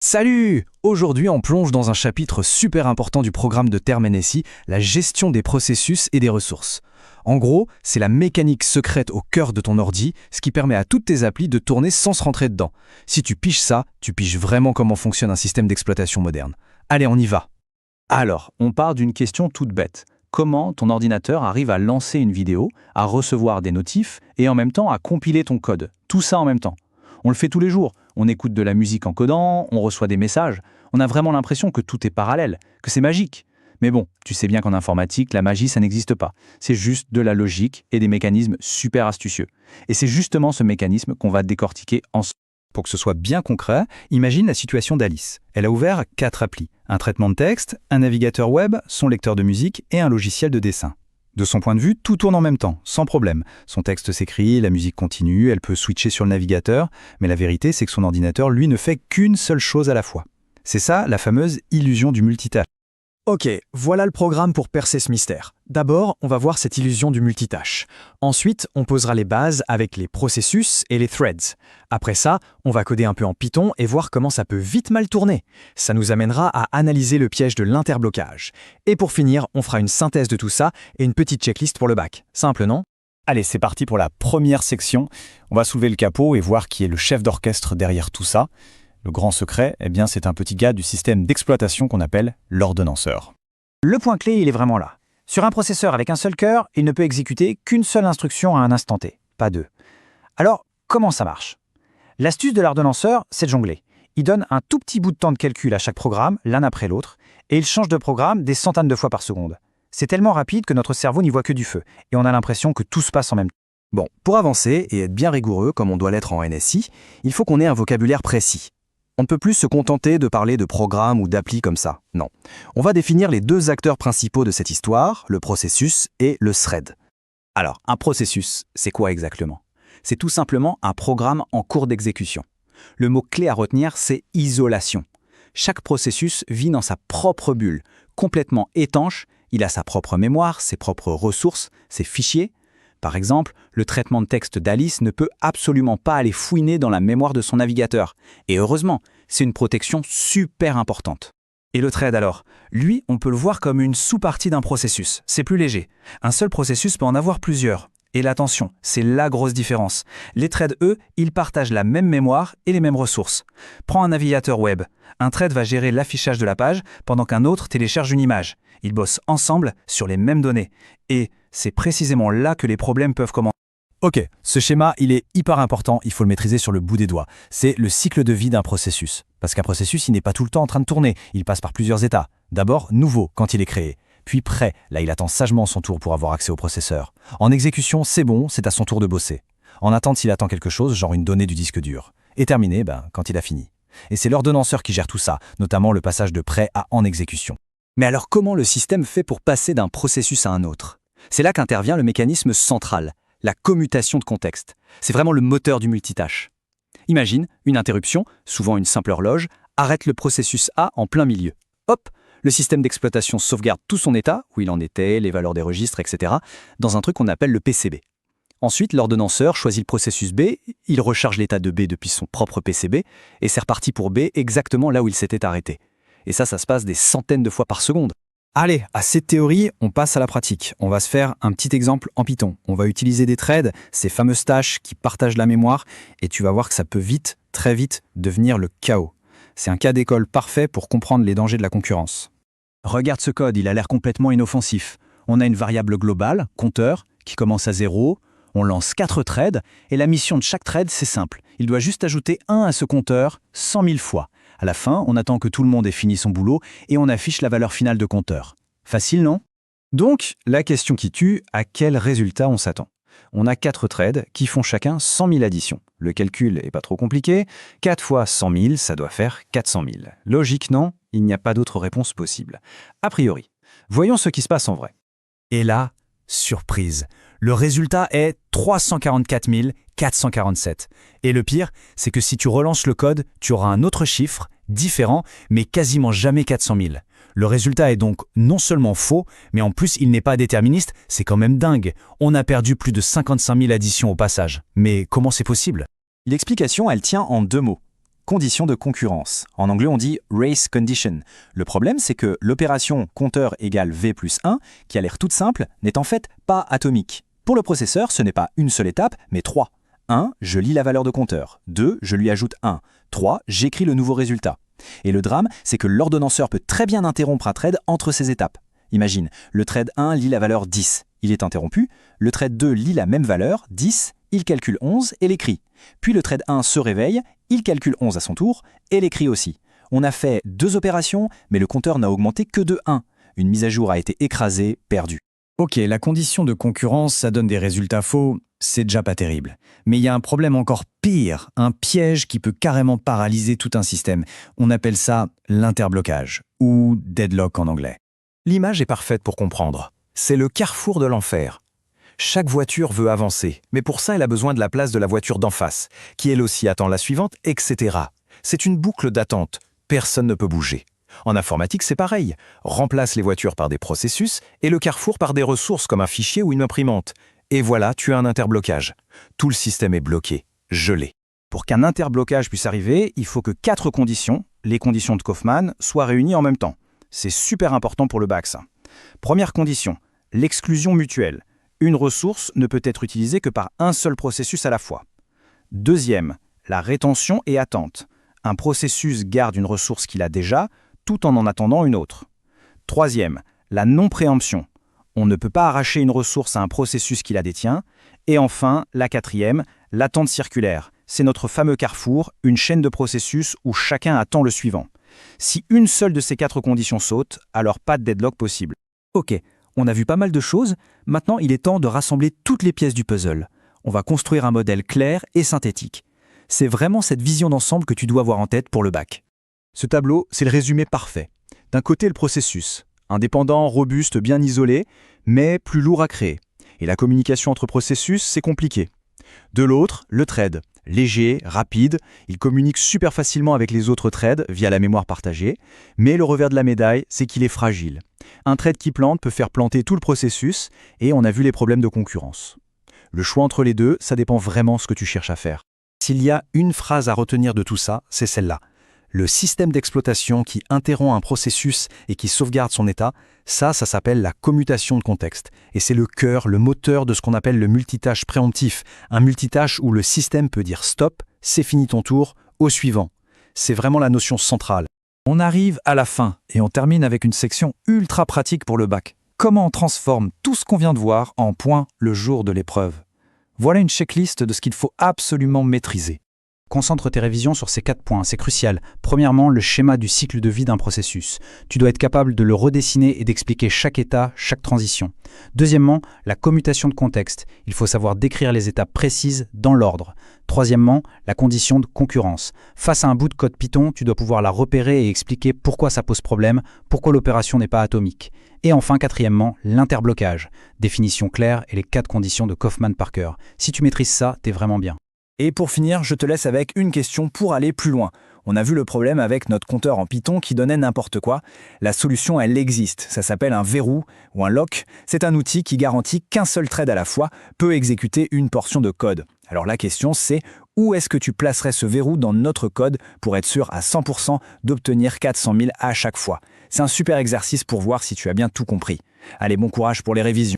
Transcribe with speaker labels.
Speaker 1: Salut! Aujourd'hui, on plonge dans un chapitre super important du programme de Term NSI, la gestion des processus et des ressources. En gros, c'est la mécanique secrète au cœur de ton ordi, ce qui permet à toutes tes applis de tourner sans se rentrer dedans. Si tu piges ça, tu piges vraiment comment fonctionne un système d'exploitation moderne. Allez, on y va!
Speaker 2: Alors, on part d'une question toute bête. Comment ton ordinateur arrive à lancer une vidéo, à recevoir des notifs et en même temps à compiler ton code? Tout ça en même temps. On le fait tous les jours. On écoute de la musique en codant, on reçoit des messages. On a vraiment l'impression que tout est parallèle, que c'est magique. Mais bon, tu sais bien qu'en informatique, la magie, ça n'existe pas. C'est juste de la logique et des mécanismes super astucieux. Et c'est justement ce mécanisme qu'on va décortiquer ensemble.
Speaker 3: Pour que ce soit bien concret, imagine la situation d'Alice. Elle a ouvert 4 applis. Un traitement de texte, un navigateur web, son lecteur de musique et un logiciel de dessin. De son point de vue, tout tourne en même temps, sans problème. Son texte s'écrit, la musique continue, elle peut switcher sur le navigateur, mais la vérité, c'est que son ordinateur, lui, ne fait qu'une seule chose à la fois. C'est ça, la fameuse illusion du multitâche.
Speaker 1: Ok, voilà le programme pour percer ce mystère. D'abord, on va voir cette illusion du multitâche. Ensuite, on posera les bases avec les processus et les threads. Après ça, on va coder un peu en Python et voir comment ça peut vite mal tourner. Ça nous amènera à analyser le piège de l'interblocage. Et pour finir, on fera une synthèse de tout ça et une petite checklist pour le bac. Simple, non?
Speaker 3: Allez, c'est parti pour la première section. On va soulever le capot et voir qui est le chef d'orchestre derrière tout ça. Le grand secret, c'est un petit gars du système d'exploitation qu'on appelle l'ordonnanceur.
Speaker 2: Le point clé, il est vraiment là. Sur un processeur avec un seul cœur, il ne peut exécuter qu'une seule instruction à un instant T, pas deux. Alors, comment ça marche? L'astuce de l'ordonnanceur, c'est de jongler. Il donne un tout petit bout de temps de calcul à chaque programme, l'un après l'autre, et il change de programme des centaines de fois par seconde. C'est tellement rapide que notre cerveau n'y voit que du feu, et on a l'impression que tout se passe en même temps.
Speaker 1: Bon, pour avancer et être bien rigoureux comme on doit l'être en NSI, il faut qu'on ait un vocabulaire précis. On ne peut plus se contenter de parler de programmes ou d'applis comme ça, non. On va définir les deux acteurs principaux de cette histoire, le processus et le thread.
Speaker 2: Alors, un processus, c'est quoi exactement? C'est tout simplement un programme en cours d'exécution. Le mot-clé à retenir, c'est isolation. Chaque processus vit dans sa propre bulle, complètement étanche, il a sa propre mémoire, ses propres ressources, ses fichiers. Par exemple, le traitement de texte d'Alice ne peut absolument pas aller fouiner dans la mémoire de son navigateur. Et heureusement, c'est une protection super importante.
Speaker 1: Et le thread alors? Lui, on peut le voir comme une sous-partie d'un processus. C'est plus léger. Un seul processus peut en avoir plusieurs. Et l'attention, c'est la grosse différence. Les threads, eux, ils partagent la même mémoire et les mêmes ressources. Prends un navigateur web. Un thread va gérer l'affichage de la page pendant qu'un autre télécharge une image. Ils bossent ensemble sur les mêmes données. Et c'est précisément là que les problèmes peuvent commencer.
Speaker 3: Ok, ce schéma, il est hyper important, il faut le maîtriser sur le bout des doigts. C'est le cycle de vie d'un processus. Parce qu'un processus, il n'est pas tout le temps en train de tourner, il passe par plusieurs états. D'abord, nouveau, quand il est créé. Puis prêt, là il attend sagement son tour pour avoir accès au processeur. En exécution, c'est bon, c'est à son tour de bosser. En attente, s'il attend quelque chose, genre une donnée du disque dur. Et terminé, quand il a fini. Et c'est l'ordonnanceur qui gère tout ça, notamment le passage de prêt à en exécution.
Speaker 1: Mais alors comment le système fait pour passer d'un processus à un autre? C'est là qu'intervient le mécanisme central, la commutation de contexte. C'est vraiment le moteur du multitâche. Imagine, une interruption, souvent une simple horloge, arrête le processus A en plein milieu. Hop, le système d'exploitation sauvegarde tout son état, où il en était, les valeurs des registres, etc., dans un truc qu'on appelle le PCB. Ensuite, l'ordonnanceur choisit le processus B, il recharge l'état de B depuis son propre PCB, et c'est reparti pour B exactement là où il s'était arrêté. Et ça se passe des centaines de fois par seconde.
Speaker 3: Allez, à cette théorie, on passe à la pratique. On va se faire un petit exemple en Python. On va utiliser des threads, ces fameuses tâches qui partagent la mémoire, et tu vas voir que ça peut vite, très vite, devenir le chaos. C'est un cas d'école parfait pour comprendre les dangers de la concurrence.
Speaker 2: Regarde ce code, il a l'air complètement inoffensif. On a une variable globale, compteur, qui commence à 0. On lance 4 threads, et la mission de chaque thread, c'est simple. Il doit juste ajouter 1 à ce compteur 100 000 fois. À la fin, on attend que tout le monde ait fini son boulot et on affiche la valeur finale de compteur. Facile, non?
Speaker 3: Donc, la question qui tue, à quel résultat on s'attend? On a 4 threads qui font chacun 100 000 additions. Le calcul est pas trop compliqué. 4 fois 100 000, ça doit faire 400 000. Logique, non? Il n'y a pas d'autre réponse possible. A priori. Voyons ce qui se passe en vrai. Et là, surprise. Le résultat est 344 447. Et le pire, c'est que si tu relances le code, tu auras un autre chiffre, différent, mais quasiment jamais 400 000. Le résultat est donc non seulement faux, mais en plus il n'est pas déterministe, c'est quand même dingue. On a perdu plus de 55 000 additions au passage. Mais comment c'est possible?
Speaker 1: L'explication, elle tient en 2 mots.
Speaker 4: condition de concurrence. En anglais, on dit race condition. Le problème, c'est que l'opération compteur égale V plus 1, qui a l'air toute simple, n'est en fait pas atomique. Pour le processeur, ce n'est pas une seule étape, mais 3. 1, je lis la valeur de compteur. 2, je lui ajoute 1. 3, j'écris le nouveau résultat. Et le drame, c'est que l'ordonnanceur peut très bien interrompre un thread entre ces étapes. Imagine, le thread 1 lit la valeur 10, il est interrompu, le thread 2 lit la même valeur, 10, il calcule 11 et l'écrit. Puis le thread 1 se réveille, il calcule 11 à son tour et l'écrit aussi. On a fait 2 opérations, mais le compteur n'a augmenté que de 1. Une mise à jour a été écrasée, perdue.
Speaker 3: Ok, la condition de concurrence, ça donne des résultats faux, c'est déjà pas terrible. Mais il y a un problème encore pire, un piège qui peut carrément paralyser tout un système. On appelle ça l'interblocage, ou deadlock en anglais. L'image est parfaite pour comprendre. C'est le carrefour de l'enfer. Chaque voiture veut avancer, mais pour ça, elle a besoin de la place de la voiture d'en face, qui elle aussi attend la suivante, etc. C'est une boucle d'attente. Personne ne peut bouger. En informatique, c'est pareil. Remplace les voitures par des processus et le carrefour par des ressources comme un fichier ou une imprimante. Et voilà, tu as un interblocage. Tout le système est bloqué, gelé.
Speaker 2: Pour qu'un interblocage puisse arriver, il faut que 4 conditions, les conditions de Kauffman, soient réunies en même temps. C'est super important pour le bac, ça. Première condition, l'exclusion mutuelle. Une ressource ne peut être utilisée que par un seul processus à la fois. Deuxième, la rétention et attente. Un processus garde une ressource qu'il a déjà, tout en attendant une autre. Troisième, la non-préemption. On ne peut pas arracher une ressource à un processus qui la détient. Et enfin, la quatrième, l'attente circulaire. C'est notre fameux carrefour, une chaîne de processus où chacun attend le suivant. Si une seule de ces 4 conditions saute, alors pas de deadlock possible.
Speaker 1: Ok, on a vu pas mal de choses, maintenant il est temps de rassembler toutes les pièces du puzzle. On va construire un modèle clair et synthétique. C'est vraiment cette vision d'ensemble que tu dois avoir en tête pour le bac.
Speaker 2: Ce tableau, c'est le résumé parfait. D'un côté, le processus, indépendant, robuste, bien isolé, mais plus lourd à créer. Et la communication entre processus, c'est compliqué. De l'autre, le thread, léger, rapide, il communique super facilement avec les autres threads via la mémoire partagée, mais le revers de la médaille, c'est qu'il est fragile. Un thread qui plante peut faire planter tout le processus, et on a vu les problèmes de concurrence. Le choix entre les deux, ça dépend vraiment ce que tu cherches à faire.
Speaker 1: S'il y a une phrase à retenir de tout ça, c'est celle-là. Le système d'exploitation qui interrompt un processus et qui sauvegarde son état, ça s'appelle la commutation de contexte. Et c'est le cœur, le moteur de ce qu'on appelle le multitâche préemptif. Un multitâche où le système peut dire stop, c'est fini ton tour, au suivant. C'est vraiment la notion centrale. On arrive à la fin et on termine avec une section ultra pratique pour le bac. Comment on transforme tout ce qu'on vient de voir en points le jour de l'épreuve. Voilà une checklist de ce qu'il faut absolument maîtriser.
Speaker 2: Concentre tes révisions sur ces 4 points, c'est crucial. Premièrement, le schéma du cycle de vie d'un processus. Tu dois être capable de le redessiner et d'expliquer chaque état, chaque transition. Deuxièmement, la commutation de contexte. Il faut savoir décrire les étapes précises dans l'ordre. Troisièmement, la condition de concurrence. Face à un bout de code Python, tu dois pouvoir la repérer et expliquer pourquoi ça pose problème, pourquoi l'opération n'est pas atomique. Et enfin, quatrièmement, l'interblocage. Définition claire et les 4 conditions de Kauffman par cœur. Si tu maîtrises ça, t'es vraiment bien.
Speaker 1: Et pour finir, je te laisse avec une question pour aller plus loin. On a vu le problème avec notre compteur en Python qui donnait n'importe quoi. La solution, elle existe. Ça s'appelle un verrou ou un lock. C'est un outil qui garantit qu'un seul thread à la fois peut exécuter une portion de code. Alors la question, c'est où est-ce que tu placerais ce verrou dans notre code pour être sûr à 100% d'obtenir 400 000 à chaque fois? C'est un super exercice pour voir si tu as bien tout compris. Allez, bon courage pour les révisions.